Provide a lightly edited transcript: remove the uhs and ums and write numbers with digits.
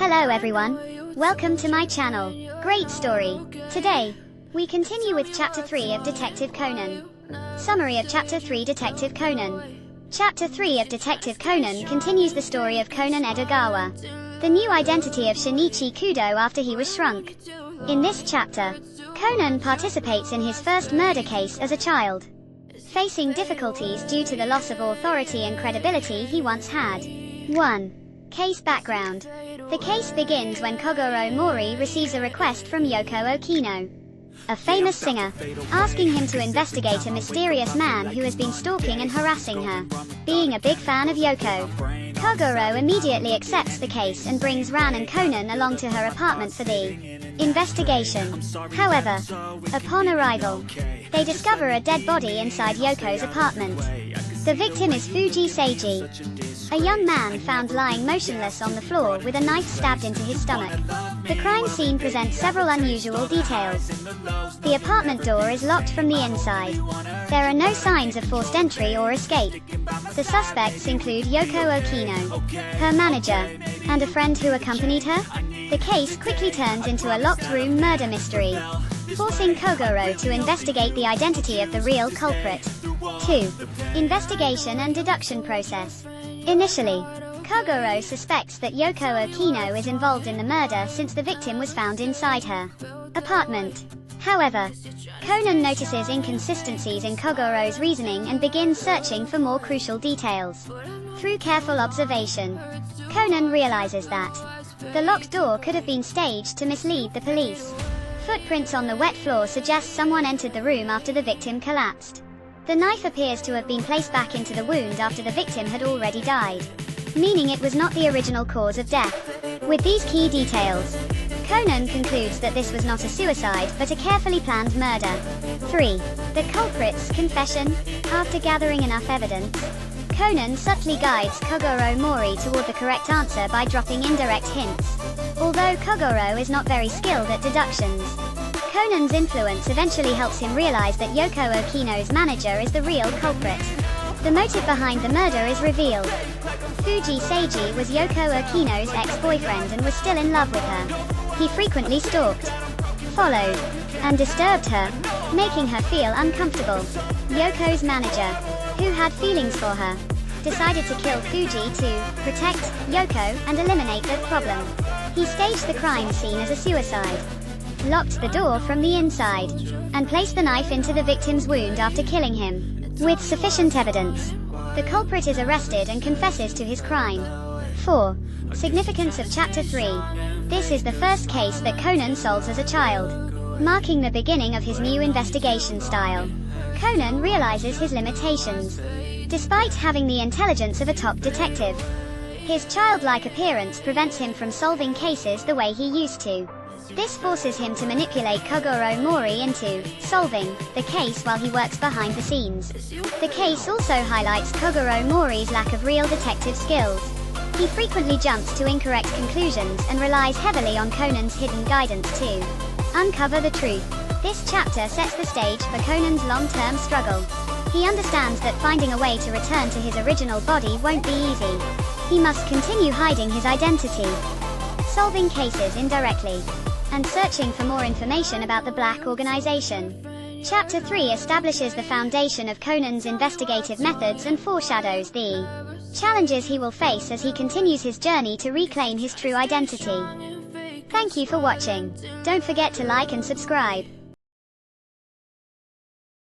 Hello everyone. Welcome to my channel. Great story. Today, we continue with Chapter 3 of Detective Conan. Summary of Chapter 3 Detective Conan. Chapter 3 of Detective Conan continues the story of Conan Edogawa, the new identity of Shinichi Kudo after he was shrunk. In this chapter, Conan participates in his first murder case as a child, facing difficulties due to the loss of authority and credibility he once had. 1. Case background. The case begins when Kogoro Mori receives a request from Yoko Okino, a famous singer, asking him to investigate a mysterious man who has been stalking and harassing her. Being a big fan of Yoko, Kogoro immediately accepts the case and brings Ran and Conan along to her apartment for the investigation. However, upon arrival, they discover a dead body inside Yoko's apartment. The victim is Fuji Seiji, a young man found lying motionless on the floor with a knife stabbed into his stomach. The crime scene presents several unusual details. The apartment door is locked from the inside. There are no signs of forced entry or escape. The suspects include Yoko Okino, her manager, and a friend who accompanied her. The case quickly turns into a locked room murder mystery, forcing Kogoro to investigate the identity of the real culprit. 2. Investigation and deduction process. Initially, Kogoro suspects that Yoko Okino is involved in the murder since the victim was found inside her apartment. However, Conan notices inconsistencies in Kogoro's reasoning and begins searching for more crucial details. Through careful observation, Conan realizes that the locked door could have been staged to mislead the police. Footprints on the wet floor suggest someone entered the room after the victim collapsed. The knife appears to have been placed back into the wound after the victim had already died, meaning it was not the original cause of death. With these key details, Conan concludes that this was not a suicide but a carefully planned murder. 3. The culprit's confession. After gathering enough evidence, Conan subtly guides Kogoro Mori toward the correct answer by dropping indirect hints. Although Kogoro is not very skilled at deductions, Conan's influence eventually helps him realize that Yoko Okino's manager is the real culprit. The motive behind the murder is revealed. Fuji Seiji was Yoko Okino's ex-boyfriend and was still in love with her. He frequently stalked, followed, and disturbed her, making her feel uncomfortable. Yoko's manager, who had feelings for her, decided to kill Fuji to protect Yoko and eliminate the problem. He staged the crime scene as a suicide, locked the door from the inside, and placed the knife into the victim's wound after killing him. With sufficient evidence, the culprit is arrested and confesses to his crime. 4. Significance of Chapter 3. This is the first case that Conan solves as a child, marking the beginning of his new investigation style. Conan realizes his limitations. Despite having the intelligence of a top detective, his childlike appearance prevents him from solving cases the way he used to. This forces him to manipulate Kogoro Mori into solving the case while he works behind the scenes. The case also highlights Kogoro Mori's lack of real detective skills. He frequently jumps to incorrect conclusions and relies heavily on Conan's hidden guidance to uncover the truth. This chapter sets the stage for Conan's long-term struggle. He understands that finding a way to return to his original body won't be easy. He must continue hiding his identity, solving cases indirectly, and searching for more information about the Black Organization. Chapter 3 establishes the foundation of Conan's investigative methods and foreshadows the challenges he will face as he continues his journey to reclaim his true identity. Thank you for watching. Don't forget to like and subscribe.